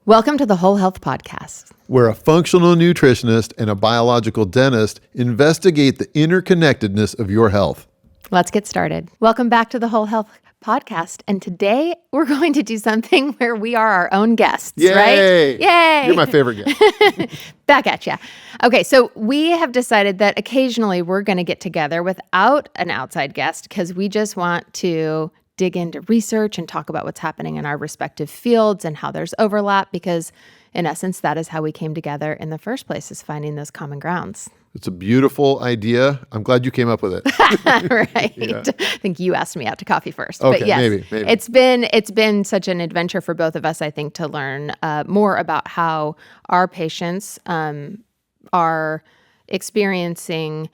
Welcome to the Whole Health Podcast, where a functional nutritionist and a biological dentist investigate the interconnectedness of your health. Let's get started. Welcome back to the Whole Health Podcast. And today we're going to do something where we are our own guests, right? Yay! You're my favorite guest. Back at you. Okay, so we have decided that occasionally we're going to get together without an outside guest because we just want to dig into research and talk about what's happening in our respective fields and how there's overlap, because in essence, that is how we came together in the first place, is finding those common grounds. It's a beautiful idea. I'm glad you came up with it. Right. Yeah. I think you asked me out to coffee first. Okay, but yes, maybe. It's been such an adventure for both of us, I think, to learn more about how our patients are experiencing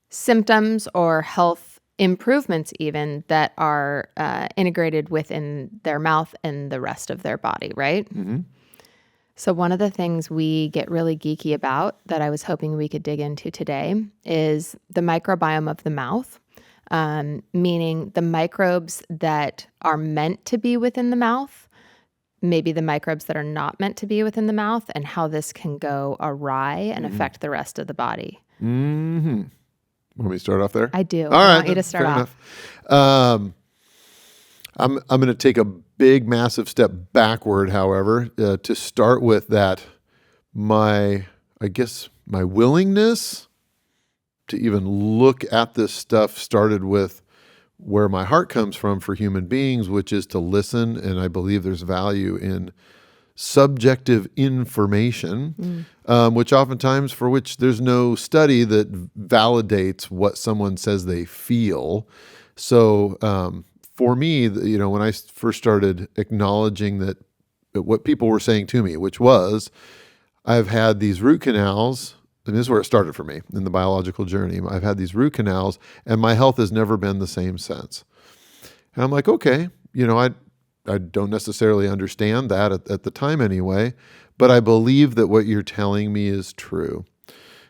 symptoms or health improvements even that are integrated within their mouth and the rest of their body, right? Mm-hmm. So one of the things we get really geeky about that I was hoping we could dig into today is the microbiome of the mouth, meaning the microbes that are meant to be within the mouth, maybe the microbes that are not meant to be within the mouth, and how this can go awry and affect the rest of the body. Mm-hmm. Want me to start off there? I do. All I right, want you to start off. I'm going to take a big, massive step backward, however, to start with that my willingness to even look at this stuff started with where my heart comes from for human beings, which is to listen. And I believe there's value in subjective information, which oftentimes for which there's no study that validates what someone says they feel. So for me, when I first started acknowledging that what people were saying to me, which was, I've had these root canals, and this is where it started for me in the biological journey. I've had these root canals and my health has never been the same since. And I'm like, okay, I don't necessarily understand that at the time anyway, but I believe that what you're telling me is true.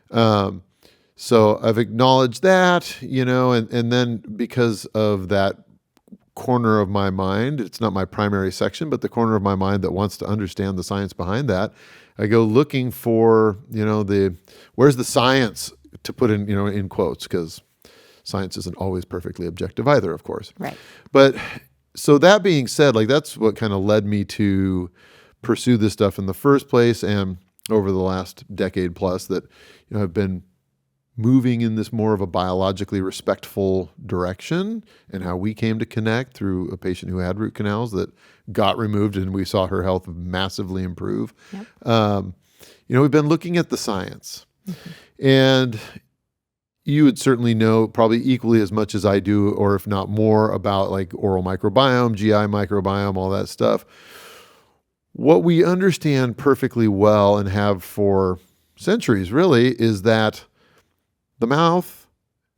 So I've acknowledged that, and then because of that corner of my mind, it's not my primary section, but the corner of my mind that wants to understand the science behind that, I go looking for, where's the science, to put in quotes, because science isn't always perfectly objective either, of course. Right. But so that being said, that's what kind of led me to pursue this stuff in the first place. And over the last decade plus that, I've been moving in this more of a biologically respectful direction, and how we came to connect through a patient who had root canals that got removed and we saw her health massively improve. Yep. We've been looking at the science, and you would certainly know probably equally as much as I do, or if not more, about like oral microbiome, GI microbiome, all that stuff. What we understand perfectly well and have for centuries really is that the mouth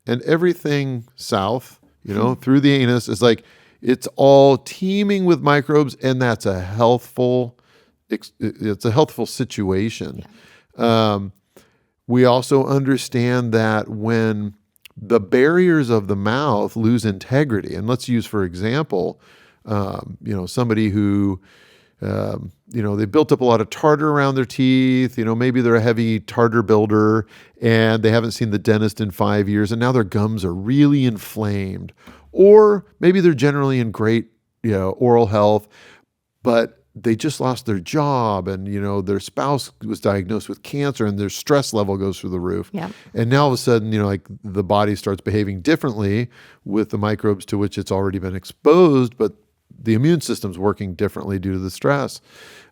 and everything south, through the anus is it's all teeming with microbes, and that's a healthful situation. Yeah. We also understand that when the barriers of the mouth lose integrity, and let's use, for example, somebody who, they built up a lot of tartar around their teeth, maybe they're a heavy tartar builder and they haven't seen the dentist in 5 years and now their gums are really inflamed. Or maybe they're generally in great, oral health, but they just lost their job and, their spouse was diagnosed with cancer and their stress level goes through the roof. Yeah. And now all of a sudden, the body starts behaving differently with the microbes to which it's already been exposed, but the immune system's working differently due to the stress.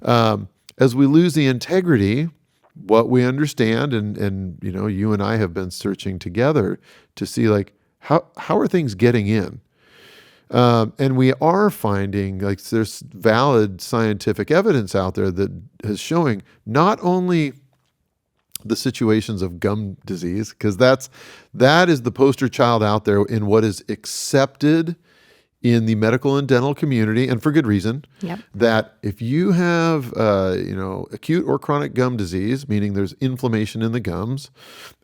As we lose the integrity, what we understand, and you and I have been searching together to see how are things getting in? And we are finding there's valid scientific evidence out there that is showing not only the situations of gum disease, because that is the poster child out there in what is accepted in the medical and dental community, and for good reason. Yep. That if you have acute or chronic gum disease, meaning there's inflammation in the gums,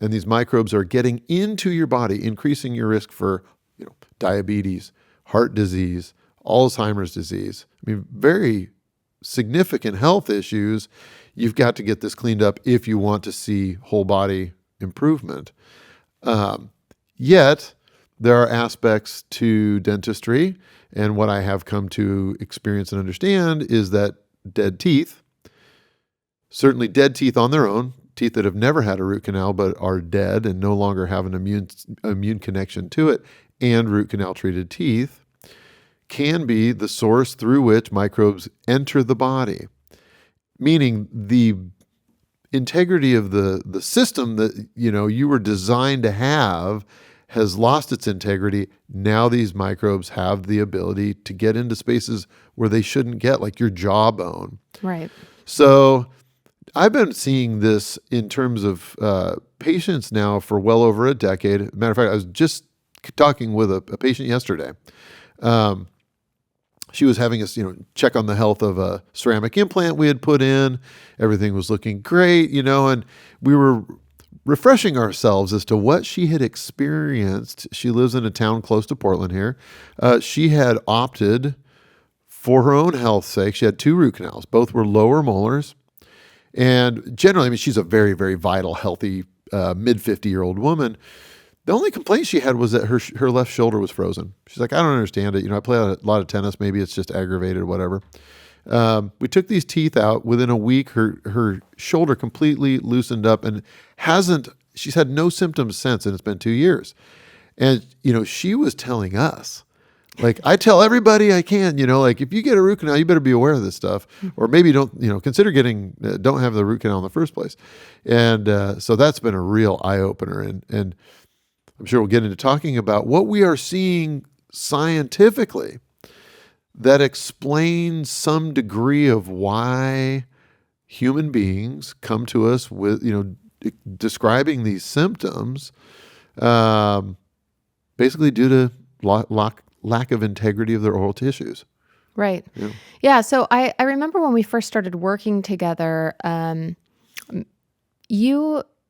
and these microbes are getting into your body, increasing your risk for diabetes, heart disease, Alzheimer's disease. I mean, very significant health issues, you've got to get this cleaned up if you want to see whole body improvement. Yet, there are aspects to dentistry, and what I have come to experience and understand is that dead teeth, certainly dead teeth on their own, teeth that have never had a root canal but are dead and no longer have an immune connection to it, and root canal treated teeth, can be the source through which microbes enter the body. Meaning the integrity of the system that you were designed to have has lost its integrity. Now these microbes have the ability to get into spaces where they shouldn't get, like your jawbone. Right. So I've been seeing this in terms of patients now for well over a decade. Matter of fact, I was just talking with a patient yesterday. She was having us, check on the health of a ceramic implant we had put in. Everything was looking great, and we were refreshing ourselves as to what she had experienced. She lives in a town close to Portland here. She had opted, for her own health's sake, she had 2 root canals. Both were lower molars. And generally, she's a very, very vital, healthy, mid-50-year-old woman. The only complaint she had was that her left shoulder was frozen. She's like, I don't understand it. I play a lot of tennis. Maybe it's just aggravated or whatever. We took these teeth out. Within a week, her shoulder completely loosened up and she's had no symptoms since, and it's been 2 years. And, she was telling us, like, I tell everybody I can, like, if you get a root canal, you better be aware of this stuff, or maybe don't have the root canal in the first place. And so that's been a real eye opener. And I'm sure we'll get into talking about what we are seeing scientifically that explains some degree of why human beings come to us with, describing these symptoms, basically due to lack of integrity of their oral tissues. Right. Yeah. So I remember when we first started working together,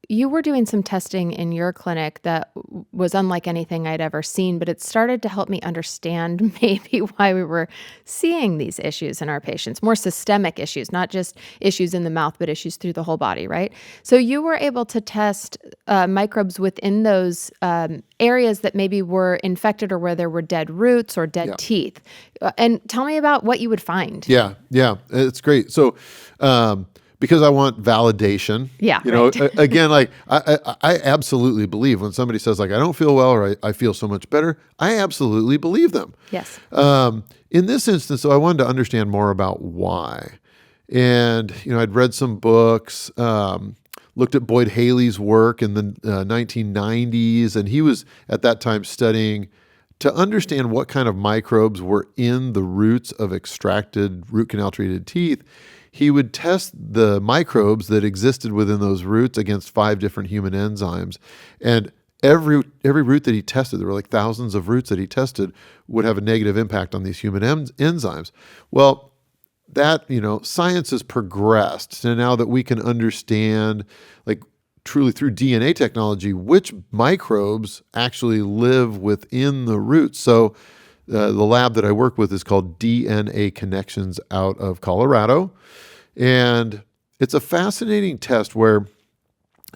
you were doing some testing in your clinic that was unlike anything I'd ever seen, but it started to help me understand maybe why we were seeing these issues in our patients, more systemic issues, not just issues in the mouth, but issues through the whole body, right? So you were able to test microbes within those areas that maybe were infected or where there were dead roots or dead teeth. And tell me about what you would find. Yeah, it's great. So, because I want validation. Yeah. Again, like I absolutely believe when somebody says, like, I don't feel well or I feel so much better, I absolutely believe them. Yes. In this instance, so I wanted to understand more about why. And, I'd read some books, looked at Boyd Haley's work in the 1990s, and he was at that time studying to understand what kind of microbes were in the roots of extracted root canal treated teeth. He would test the microbes that existed within those roots against 5 different human enzymes. And every root that he tested, there were like thousands of roots that he tested, would have a negative impact on these human enzymes. Well, that, science has progressed. And now that we can understand, like, truly through DNA technology, which microbes actually live within the roots. So the lab that I work with is called DNA Connections out of Colorado. And it's a fascinating test where,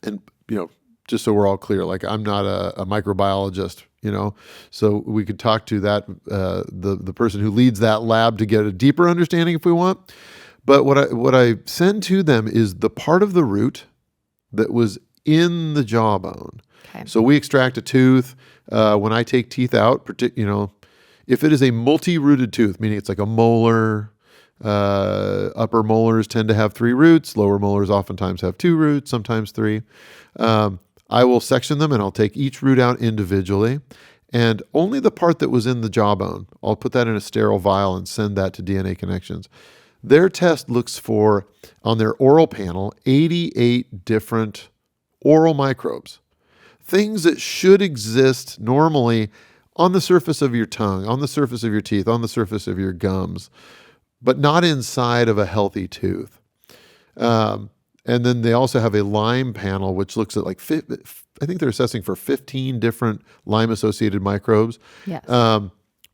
and, just so we're all clear, like, I'm not a microbiologist, so we could talk to that, the person who leads that lab to get a deeper understanding if we want. But what I send to them is the part of the root that was in the jawbone. Okay. So we extract a tooth. When I take teeth out, if it is a multi-rooted tooth, meaning it's like a molar, upper molars tend to have 3 roots. Lower molars oftentimes have 2 roots, sometimes 3. I will section them and I'll take each root out individually. And only the part that was in the jawbone, I'll put that in a sterile vial and send that to DNA Connections. Their test looks for, on their oral panel, 88 different oral microbes. Things that should exist normally on the surface of your tongue, on the surface of your teeth, on the surface of your gums, but not inside of a healthy tooth. And then they also have a Lyme panel, which looks at I think they're assessing for 15 different Lyme-associated microbes. Yes.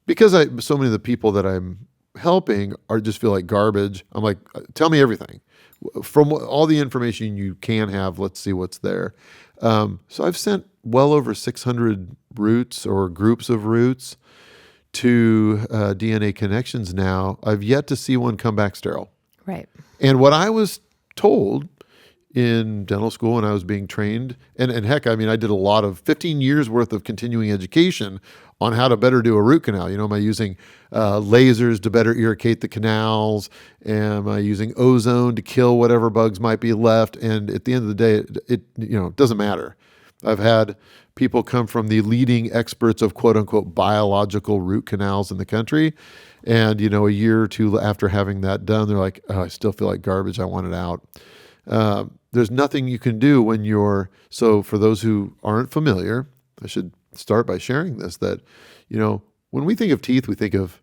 Because so many of the people that I'm helping are just feel like garbage. I'm like, tell me everything. From all the information you can have, let's see what's there. So I've sent well over 600 roots or groups of roots to DNA Connections now. I've yet to see one come back sterile. Right. And what I was told in dental school when I was being trained, and heck, I mean, I did a lot of 15 years worth of continuing education on how to better do a root canal. Am I using lasers to better irrigate the canals? Am I using ozone to kill whatever bugs might be left? And at the end of the day, it doesn't matter. I've had people come from the leading experts of quote unquote biological root canals in the country. And, a year or two after having that done, they're like, oh, I still feel like garbage. I want it out. There's nothing you can do when so for those who aren't familiar, I should start by sharing this, that, when we think of teeth, we think of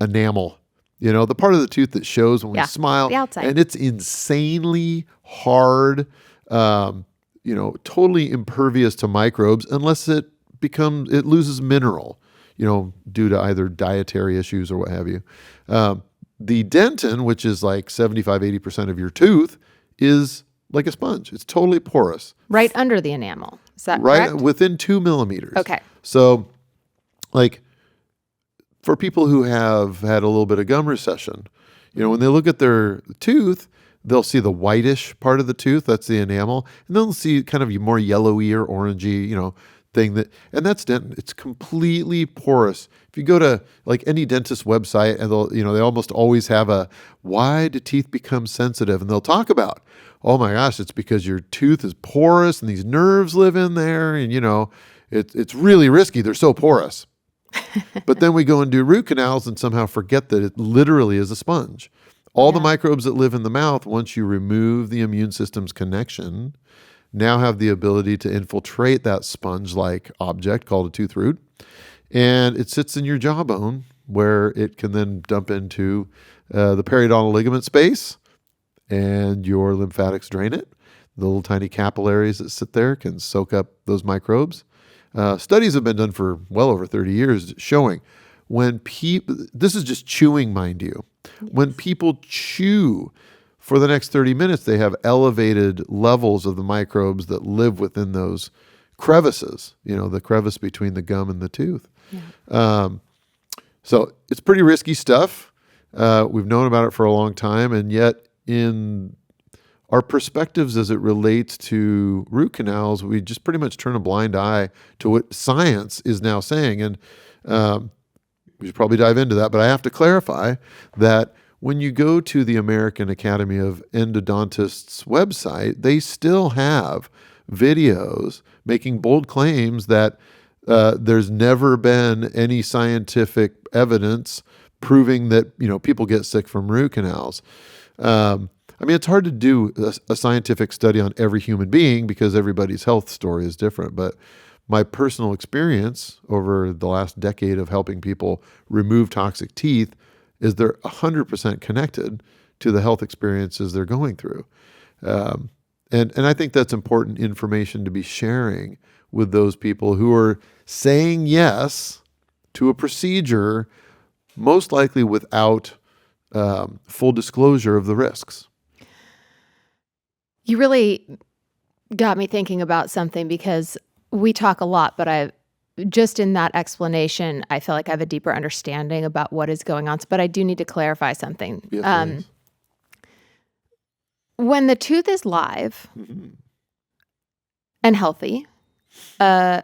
enamel, the part of the tooth that shows when we smile, the outside. And it's insanely hard, totally impervious to microbes unless it loses mineral, due to either dietary issues or what have you. The dentin, which is like 75-80% of your tooth, is like a sponge. It's totally porous. Right under the enamel. Is that right correct? within 2 millimeters. Okay. So, like, for people who have had a little bit of gum recession, when they look at their tooth, they'll see the whitish part of the tooth. That's the enamel, and then they'll see kind of more yellowy or orangey, thing and that's dentin. It's completely porous. If you go to like any dentist website, and they almost always have why do teeth become sensitive? And they'll talk about, oh my gosh, it's because your tooth is porous and these nerves live in there, and it's really risky. They're so porous. But then we go and do root canals and somehow forget that it literally is a sponge. All the microbes that live in the mouth, once you remove the immune system's connection, now have the ability to infiltrate that sponge-like object called a tooth root. And it sits in your jawbone where it can then dump into the periodontal ligament space, and your lymphatics drain it. The little tiny capillaries that sit there can soak up those microbes. Studies have been done for well over 30 years showing when this is just chewing, mind you, when people chew for the next 30 minutes, they have elevated levels of the microbes that live within those crevices, the crevice between the gum and the tooth. Yeah. So it's pretty risky stuff. We've known about it for a long time, and yet in our perspectives as it relates to root canals, we just pretty much turn a blind eye to what science is now saying. And we should probably dive into that, but I have to clarify that when you go to the American Academy of Endodontists website, they still have videos making bold claims that there's never been any scientific evidence proving that people get sick from root canals. It's hard to do a scientific study on every human being because everybody's health story is different. But my personal experience over the last decade of helping people remove toxic teeth is they're 100% connected to the health experiences they're going through. And I think that's important information to be sharing with those people who are saying yes to a procedure, most likely without full disclosure of the risks. You really got me thinking about something because we talk a lot, but just in that explanation, I feel like I have a deeper understanding about what is going on. But I do need to clarify something. Yes, when the tooth is live and healthy,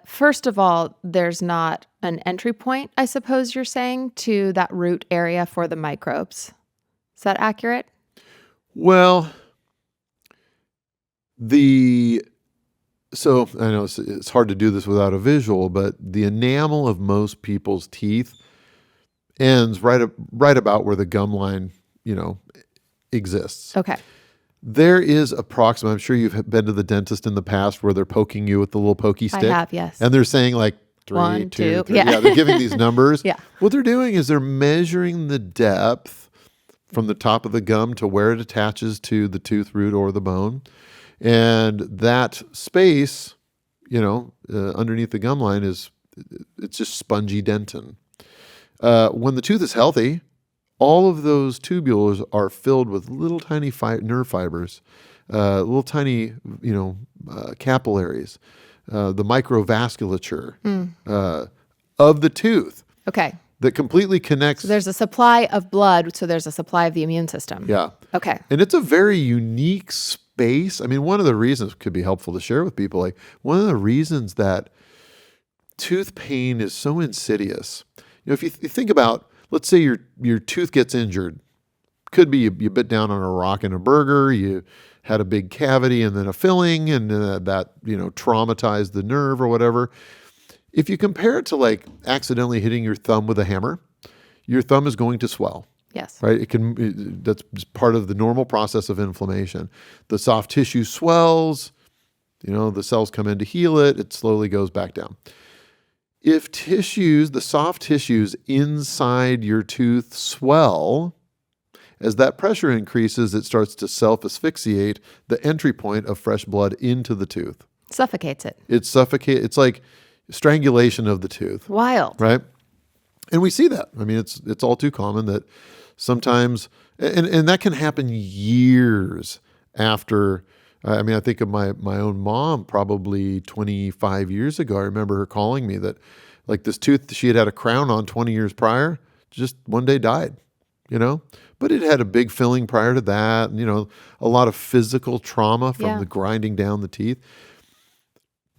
first of all, there's not an entry point, I suppose you're saying, to that root area for the microbes. Is that accurate? Well, so I know it's hard to do this without a visual, but the enamel of most people's teeth ends right about where the gum line, exists. Okay. There is approximately, I'm sure you've been to the dentist in the past where they're poking you with the little pokey stick. I have, yes. And they're saying like 3, 1, 2, 3. Yeah. Yeah, they're giving these numbers. Yeah. What they're doing is they're measuring the depth from the top of the gum to where it attaches to the tooth root or the bone. And that space, underneath the gum line it's just spongy dentin. When the tooth is healthy, all of those tubules are filled with little tiny nerve fibers, little tiny, capillaries, the microvasculature of the tooth Okay. that completely connects. So there's a supply of blood, so there's a supply of the immune system. Yeah. Okay. And it's a very unique space. I mean, one of the reasons could be helpful to share with people, like one of the reasons that tooth pain is so insidious. If you think about, let's say your tooth gets injured, could be you bit down on a rock in a burger, you had a big cavity and then a filling, and that traumatized the nerve or whatever. If you compare it to like accidentally hitting your thumb with a hammer, your thumb is going to swell. Yes. Right? That's part of the normal process of inflammation. The soft tissue swells, the cells come in to heal it, it slowly goes back down. If the soft tissues inside your tooth swell, as that pressure increases, it starts to self-asphyxiate the entry point of fresh blood into the tooth. Suffocates it. It's like strangulation of the tooth. Wild. Right? And we see that. I mean, it's all too common that sometimes, and that can happen years after. I mean, I think of my own mom probably 25 years ago. I remember her calling me that like this tooth she had a crown on 20 years prior, just one day died, But it had a big filling prior to that, and, a lot of physical trauma from the grinding down the teeth.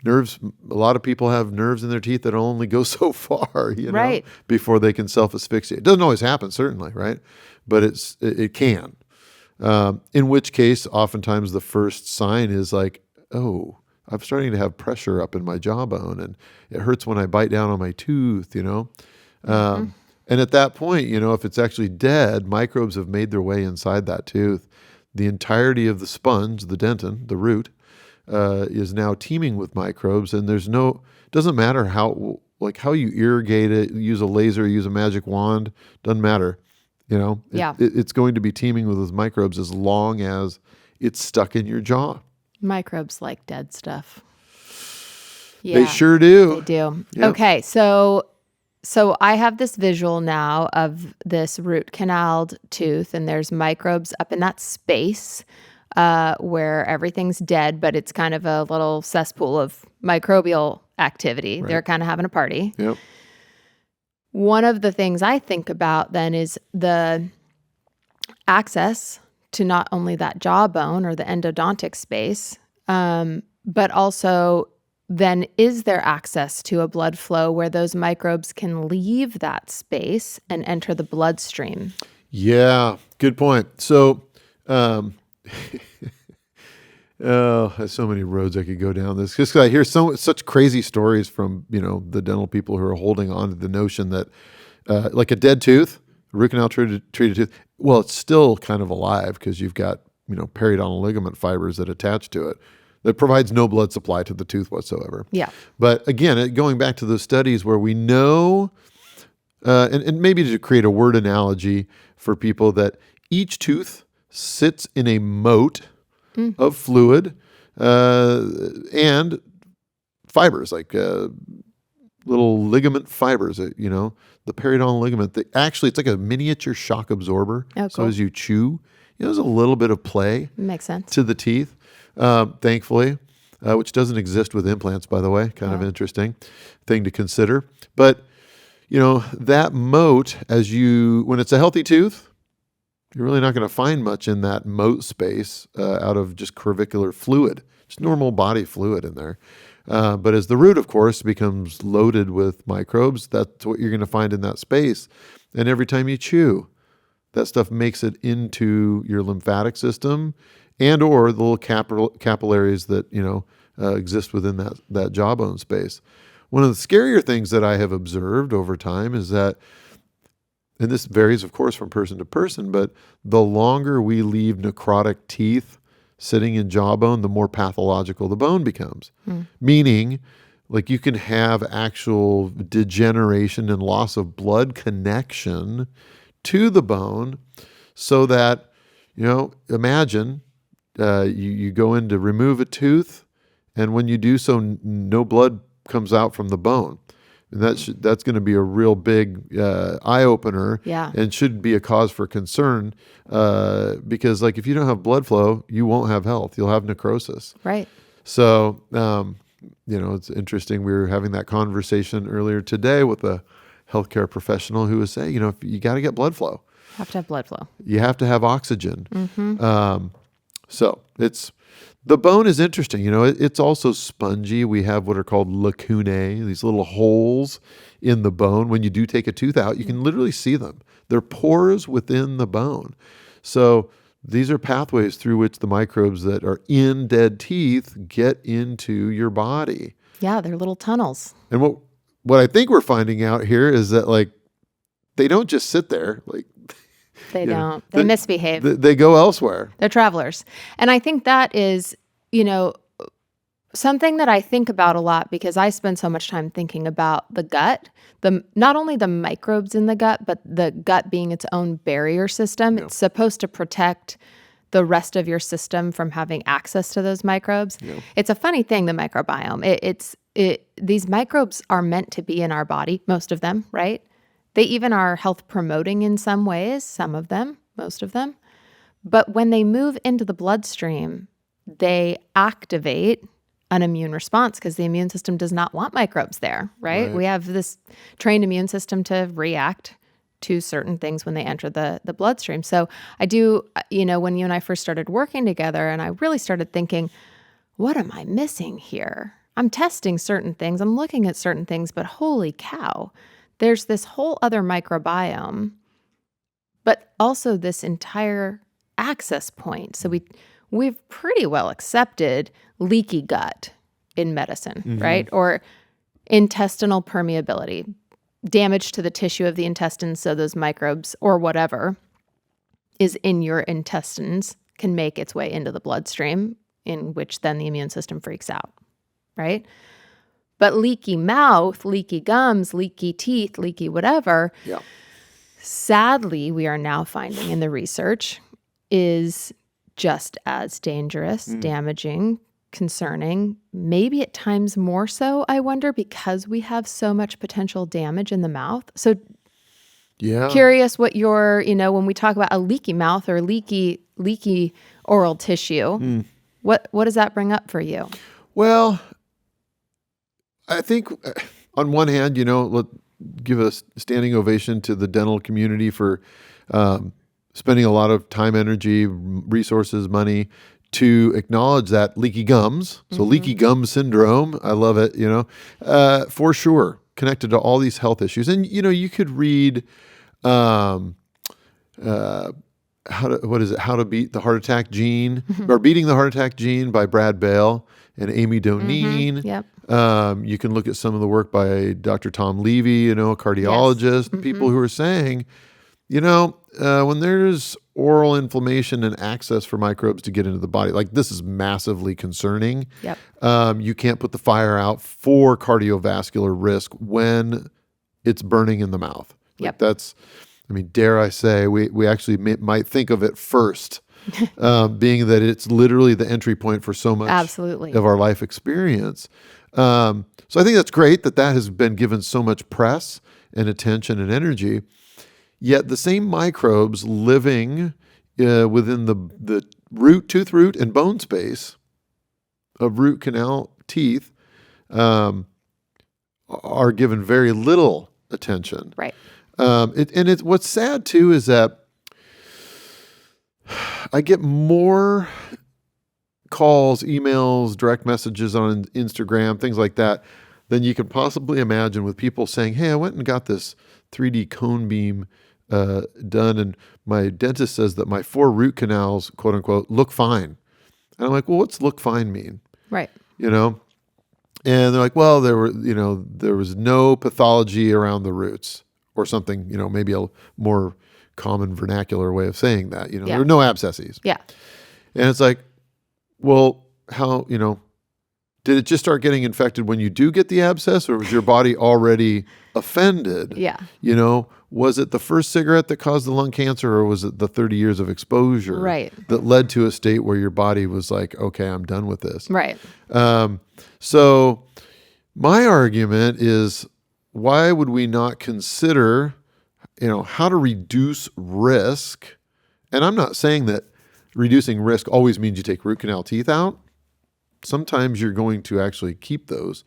Nerves, a lot of people have nerves in their teeth that only go so far, Right. before they can self-asphyxiate. It doesn't always happen, certainly, right? But it can. In which case, oftentimes the first sign is like, oh, I'm starting to have pressure up in my jawbone, and it hurts when I bite down on my tooth, And at that point, if it's actually dead, microbes have made their way inside that tooth. The entirety of the sponge, the dentin, the root, is now teeming with microbes, and doesn't matter how you irrigate it, use a laser, use a magic wand, doesn't matter. It's going to be teeming with those microbes as long as it's stuck in your jaw. Microbes like dead stuff. Yeah, they sure do. They do. Yep. Okay, so I have this visual now of this root canaled tooth, and there's microbes up in that space where everything's dead, but it's kind of a little cesspool of microbial activity. Right. They're kind of having a party. Yep. One of the things I think about then is the access to not only that jawbone or the endodontic space, but also then is there access to a blood flow where those microbes can leave that space and enter the bloodstream? Yeah, good point. So, there's so many roads I could go down this. Just 'cause I hear such crazy stories from the dental people who are holding on to the notion that like a dead tooth, a root canal treated tooth, well, it's still kind of alive because you've got periodontal ligament fibers that attach to it. That provides no blood supply to the tooth whatsoever. Yeah. But again, going back to those studies where we know, and maybe to create a word analogy for people, that each tooth sits in a moat of fluid and fibers, like little ligament fibers, the periodontal ligament. It's like a miniature shock absorber. Oh, cool. So as you chew, there's a little bit of play Makes sense. to the teeth, thankfully, which doesn't exist with implants, by the way. Kind of interesting thing to consider. But, that moat, when it's a healthy tooth, you're really not going to find much in that moat space out of just curvicular fluid, just normal body fluid in there. But as the root, of course, becomes loaded with microbes, that's what you're going to find in that space. And every time you chew, that stuff makes it into your lymphatic system and or the little capillaries that exist within that jawbone space. One of the scarier things that I have observed over time is that, and this varies, of course, from person to person, but the longer we leave necrotic teeth sitting in jawbone, the more pathological the bone becomes. Meaning, like, you can have actual degeneration and loss of blood connection to the bone, so that, imagine you go in to remove a tooth, and when you do so, no blood comes out from the bone. And that's going to be a real big eye opener, Yeah. and should be a cause for concern, because like if you don't have blood flow, you won't have health. You'll have necrosis. Right. So, it's interesting. We were having that conversation earlier today with a healthcare professional who was saying, if you got to get blood flow. Have to have blood flow. You have to have oxygen. Mm-hmm. So the bone is interesting. It's also spongy. We have what are called lacunae, these little holes in the bone. When you do take a tooth out, you can literally see them. They're pores within the bone. So these are pathways through which the microbes that are in dead teeth get into your body. Yeah, they're little tunnels. And what I think we're finding out here is that like they don't just sit there. Like They don't. They misbehave. They go elsewhere. They're travelers. And I think that is, something that I think about a lot because I spend so much time thinking about the gut, not only the microbes in the gut, but the gut being its own barrier system. Yeah. It's supposed to protect the rest of your system from having access to those microbes. Yeah. It's a funny thing, the microbiome. These microbes are meant to be in our body, most of them, right? They even are health promoting in some ways, some of them, most of them. But when they move into the bloodstream, they activate an immune response because the immune system does not want microbes there, right? We have this trained immune system to react to certain things when they enter the bloodstream. So I do, when you and I first started working together and I really started thinking, what am I missing here? I'm testing certain things, I'm looking at certain things, but holy cow, there's this whole other microbiome, but also this entire access point. So we've pretty well accepted leaky gut in medicine, mm-hmm. right? Or intestinal permeability, damage to the tissue of the intestines so those microbes or whatever is in your intestines can make its way into the bloodstream, in which then the immune system freaks out, right? But leaky mouth, leaky gums, leaky teeth, leaky whatever, yeah. Sadly, we are now finding in the research is just as dangerous, damaging, concerning, maybe at times more so, I wonder, because we have so much potential damage in the mouth. So yeah. Curious what your, when we talk about a leaky mouth or leaky oral tissue, what does that bring up for you? Well, I think on one hand, let's give a standing ovation to the dental community for spending a lot of time, energy, resources, money to acknowledge that leaky gums. So leaky gum syndrome, I love it, for sure, connected to all these health issues. And, you could read How to Beat the Heart Attack Gene, or Beating the Heart Attack Gene by Brad Bale and Amy Doneen. Yep. You can look at some of the work by Dr. Tom Levy, a cardiologist, yes. People who are saying, when there's oral inflammation and access for microbes to get into the body, like this is massively concerning. Yep. You can't put the fire out for cardiovascular risk when it's burning in the mouth. Yep. Dare I say, we actually might think of it first, being that it's literally the entry point for so much Absolutely. Of our life experience. So I think that's great that has been given so much press and attention and energy. Yet the same microbes living within the tooth root and bone space of root canal teeth are given very little attention. Right. What's sad too is that I get more calls, emails, direct messages on Instagram, things like that, than you could possibly imagine, with people saying, hey, I went and got this 3D cone beam done, and my dentist says that my 4 root canals, quote unquote, look fine. And I'm like, well, what's look fine mean? Right. And they're like, well, there was no pathology around the roots or something, maybe a more common vernacular way of saying that, yeah. There were no abscesses. Yeah. And it's like, well, how, did it just start getting infected when you do get the abscess, or was your body already offended? Yeah. Was it the first cigarette that caused the lung cancer, or was it the 30 years of exposure that led to a state where your body was like, okay, I'm done with this? Right. So my argument is why would we not consider, how to reduce risk? And I'm not saying that reducing risk always means you take root canal teeth out. Sometimes you're going to actually keep those.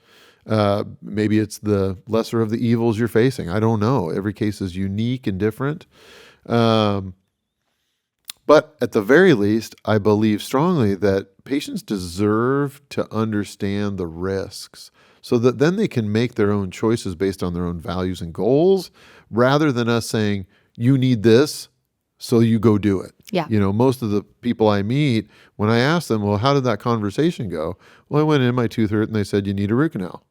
Maybe it's the lesser of the evils you're facing. I don't know. Every case is unique and different. But at the very least, I believe strongly that patients deserve to understand the risks so that then they can make their own choices based on their own values and goals, rather than us saying, you need this, so you go do it. Yeah. Most of the people I meet, when I ask them, well, how did that conversation go? Well, I went in, my tooth hurt, and they said, you need a root canal.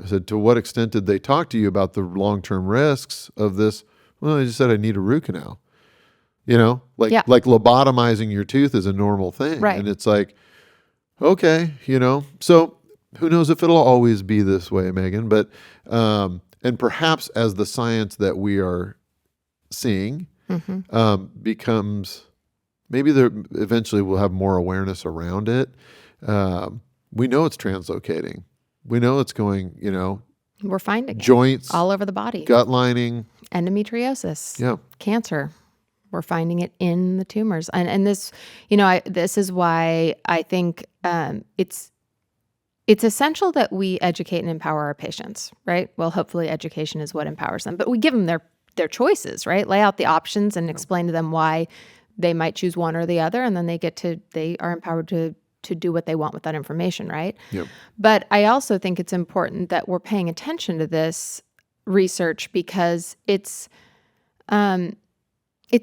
I said, to what extent did they talk to you about the long-term risks of this? Well, they just said, I need a root canal. Like lobotomizing your tooth is a normal thing. Right. And it's like, okay, so who knows if it'll always be this way, Megan, but, and perhaps as the science that we are seeing becomes, maybe there eventually we'll have more awareness around it. We know it's translocating. We know it's going, we're finding joints it all over the body, gut lining, endometriosis, cancer. We're finding it in the tumors. And this, this is why I think it's essential that we educate and empower our patients, right? Well, hopefully education is what empowers them, but we give them their choices, right? Lay out the options and explain to them why they might choose one or the other. And then they are empowered to do what they want with that information, right? Yep. But I also think it's important that we're paying attention to this research because it's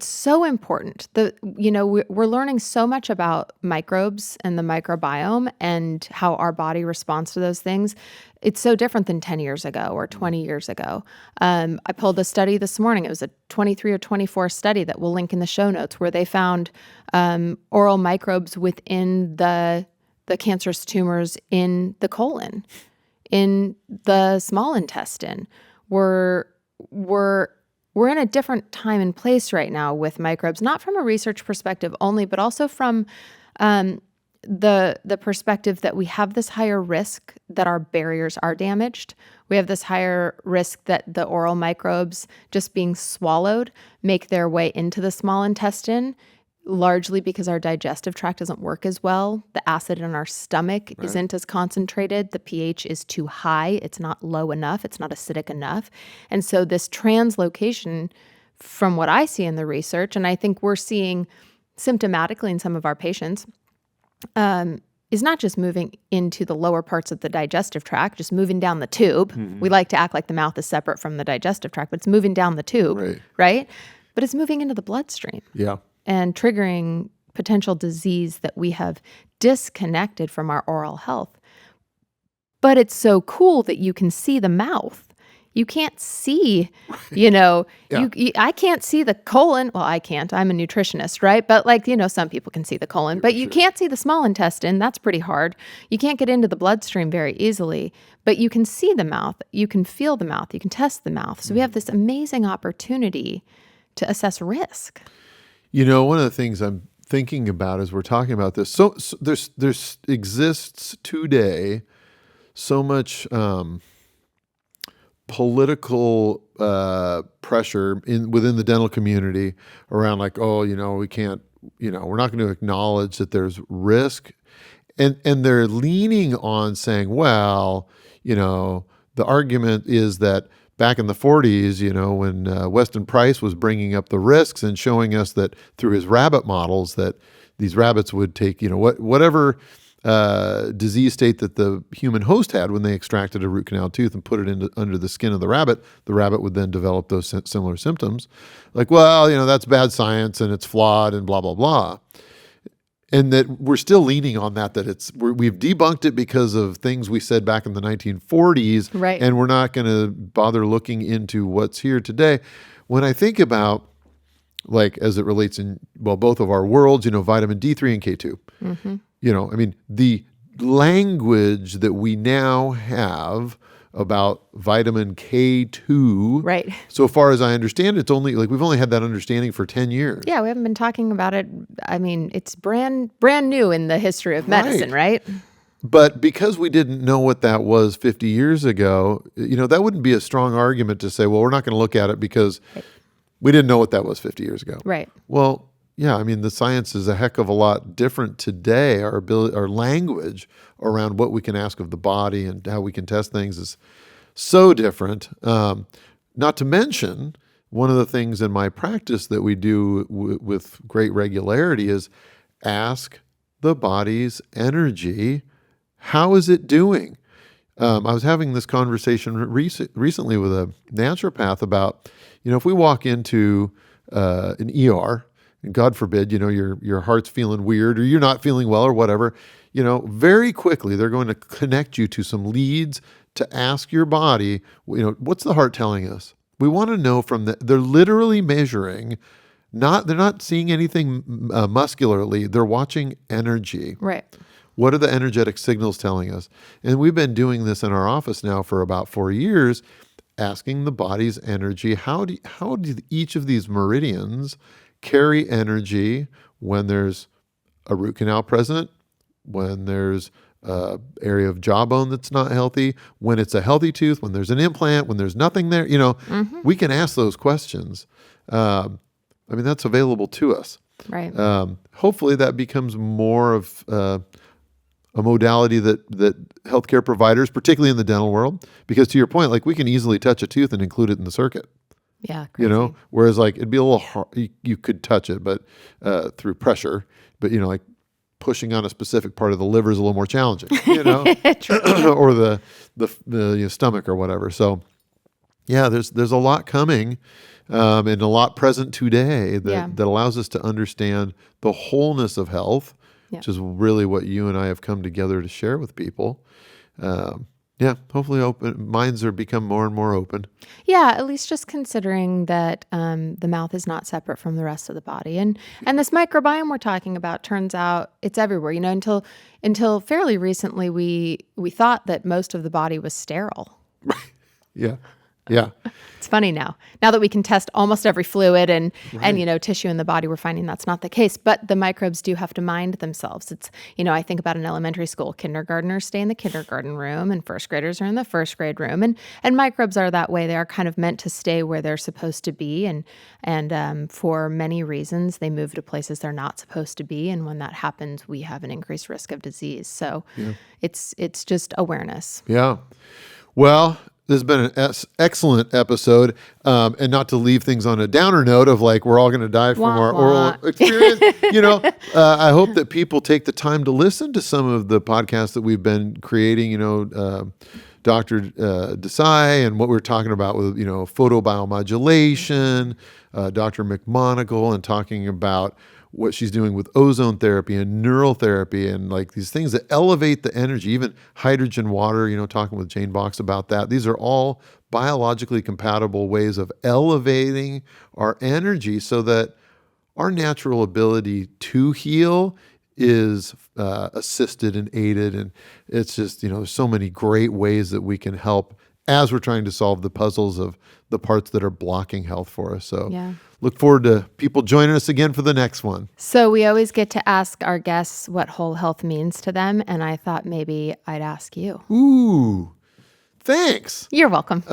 so important. We're learning so much about microbes and the microbiome and how our body responds to those things. It's so different than 10 years ago or 20 years ago. I pulled a study this morning. It was a 23 or 24 study that we'll link in the show notes, where they found oral microbes within the cancerous tumors in the colon, in the small intestine. We're in a different time and place right now with microbes, not from a research perspective only, but also from the perspective that we have this higher risk that our barriers are damaged. We have this higher risk that the oral microbes just being swallowed make their way into the small intestine, largely because our digestive tract doesn't work as well. The acid in our stomach isn't as concentrated. The pH is too high. It's not low enough. It's not acidic enough. And so this translocation, from what I see in the research, and I think we're seeing symptomatically in some of our patients, is not just moving into the lower parts of the digestive tract, just moving down the tube. Mm-hmm. We like to act like the mouth is separate from the digestive tract, but it's moving down the tube, right? But it's moving into the bloodstream. Yeah. And triggering potential disease that we have disconnected from our oral health. But it's so cool that you can see the mouth. You can't see, I can't see the colon. Well, I can't. I'm a nutritionist, right? But some people can see the colon, but you can't see the small intestine. That's pretty hard. You can't get into the bloodstream very easily, but you can see the mouth. You can feel the mouth. You can test the mouth. So we have this amazing opportunity to assess risk. One of the things I'm thinking about as we're talking about this, so there's exists today so much political pressure within the dental community around we can't, we're not going to acknowledge that there's risk, and they're leaning on saying, well, the argument is that back in the 40s, when Weston Price was bringing up the risks and showing us that through his rabbit models that these rabbits would take, whatever disease state that the human host had when they extracted a root canal tooth and put it under the skin of the rabbit would then develop those similar symptoms. That's bad science and it's flawed and blah, blah, blah. And that we're still leaning on that we've debunked it because of things we said back in the 1940s, right? And we're not going to bother looking into what's here today. When I think about, as it relates in, both of our worlds, vitamin D3 and K2, mm-hmm. The language that we now have about vitamin K2. Right. So far as I understand, it's only we've only had that understanding for 10 years. Yeah, we haven't been talking about it. I mean, it's brand new in the history of medicine, right? But because we didn't know what that was 50 years ago, that wouldn't be a strong argument to say, well, we're not going to look at it because we didn't know what that was 50 years ago. Right. Well, yeah, I mean, the science is a heck of a lot different today. Our ability, our language around what we can ask of the body and how we can test things is so different. Not to mention, one of the things in my practice that we do with great regularity is ask the body's energy, how is it doing? I was having this conversation recently with a naturopath about, if we walk into an ER, and God forbid, your heart's feeling weird or you're not feeling well or whatever, very quickly they're going to connect you to some leads to ask your body, what's the heart telling us? We want to know they're literally measuring, they're not seeing anything muscularly, they're watching energy. Right. What are the energetic signals telling us? And we've been doing this in our office now for about 4 years, asking the body's energy, how do each of these meridians carry energy when there's a root canal present, when there's an area of jawbone that's not healthy, when it's a healthy tooth, when there's an implant, when there's nothing there. We can ask those questions. That's available to us. Right. Hopefully that becomes more of a modality that healthcare providers, particularly in the dental world, because to your point, like we can easily touch a tooth and include it in the circuit. Yeah, crazy. Whereas like it'd be a little hard, you could touch it, but through pressure, but like pushing on a specific part of the liver is a little more challenging, or the stomach or whatever. So yeah, there's a lot coming, and a lot present today that allows us to understand the wholeness of health, which is really what you and I have come together to share with people. Hopefully minds are become more and more open. Yeah, at least just considering that the mouth is not separate from the rest of the body. And this microbiome we're talking about, turns out it's everywhere. Until fairly recently, we thought that most of the body was sterile. Right. Yeah. Yeah. It's funny now that we can test almost every fluid and tissue in the body, we're finding that's not the case. But the microbes do have to mind themselves. It's, I think about an elementary school. Kindergartners stay in the kindergarten room and first graders are in the first grade room. And microbes are that way. They are kind of meant to stay where they're supposed to be. And for many reasons, they move to places they're not supposed to be. And when that happens, we have an increased risk of disease. So it's just awareness. Yeah. Well, this has been an excellent episode, and not to leave things on a downer note of like we're all going to die from our oral experience. I hope that people take the time to listen to some of the podcasts that we've been creating. Dr. Desai and what we're talking about with photobiomodulation, Dr. McMonagle, and talking about what she's doing with ozone therapy and neural therapy and like these things that elevate the energy, even hydrogen water, talking with Jane Box about that. These are all biologically compatible ways of elevating our energy so that our natural ability to heal is assisted and aided. And it's just, there's so many great ways that we can help as we're trying to solve the puzzles of the parts that are blocking health for us. So look forward to people joining us again for the next one. So we always get to ask our guests what whole health means to them. And I thought maybe I'd ask you. Ooh, thanks. You're welcome.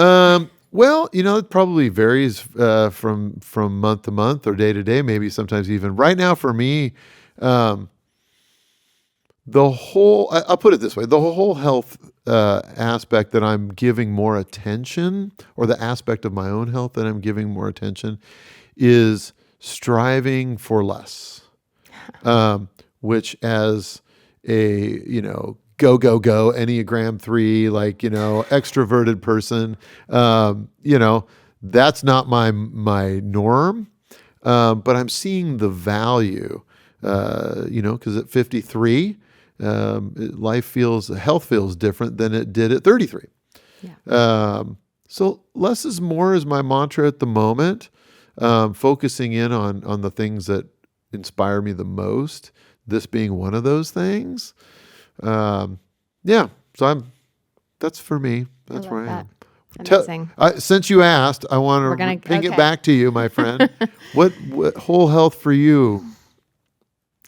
Well, it probably varies from month to month or day to day, maybe sometimes even. Right now for me, I'll put it this way, the whole health aspect that I'm giving more attention, or the aspect of my own health that I'm giving more attention, is striving for less, which as a, go, Enneagram 3, like, extroverted person, that's not my norm, but I'm seeing the value, because at 53, health feels different than it did at 33. Yeah. So less is more is my mantra at the moment, focusing in on the things that inspire me the most, this being one of those things. So that's for me. That's where I am. Amazing. Since you asked, I want to ping it back to you, my friend. What whole health for you?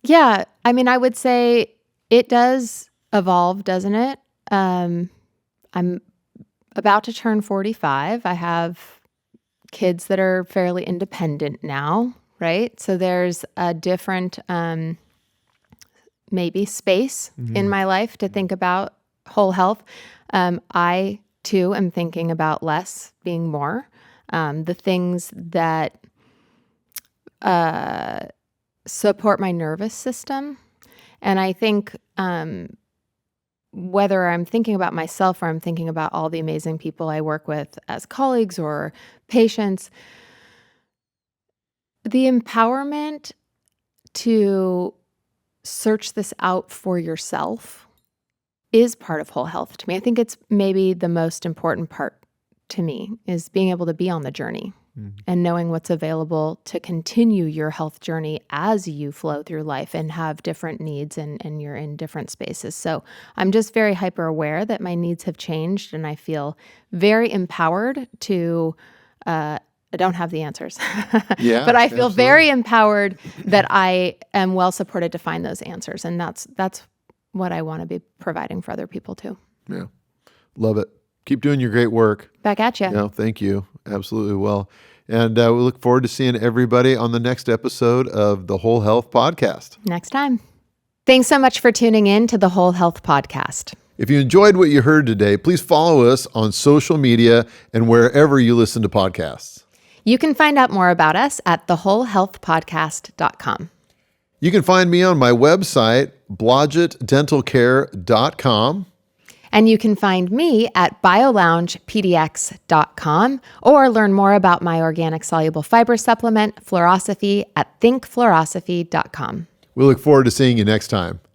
Yeah. I would say it does evolve, doesn't it? I'm about to turn 45. I have kids that are fairly independent now, right? So there's a different maybe space in my life to think about whole health. I too am thinking about less being more. The things that support my nervous system. And I think whether I'm thinking about myself or I'm thinking about all the amazing people I work with as colleagues or patients, the empowerment to search this out for yourself is part of whole health to me. I think it's maybe the most important part to me is being able to be on the journey and knowing what's available to continue your health journey as you flow through life and have different needs and you're in different spaces. So I'm just very hyper aware that my needs have changed and I feel very empowered to, I don't have the answers, Yeah, but I feel absolutely. very empowered that I am well supported to find those answers. And that's what I want to be providing for other people too. Yeah. Love it. Keep doing your great work. Back at you. No, thank you. Absolutely will. And we look forward to seeing everybody on the next episode of the Whole Health Podcast. Next time. Thanks so much for tuning in to the Whole Health Podcast. If you enjoyed what you heard today, please follow us on social media and wherever you listen to podcasts. You can find out more about us at thewholehealthpodcast.com. You can find me on my website, blodgettdentalcare.com. And you can find me at bioloungepdx.com or learn more about my organic soluble fiber supplement, Fluorosophy, at thinkfluorosophy.com. We look forward to seeing you next time.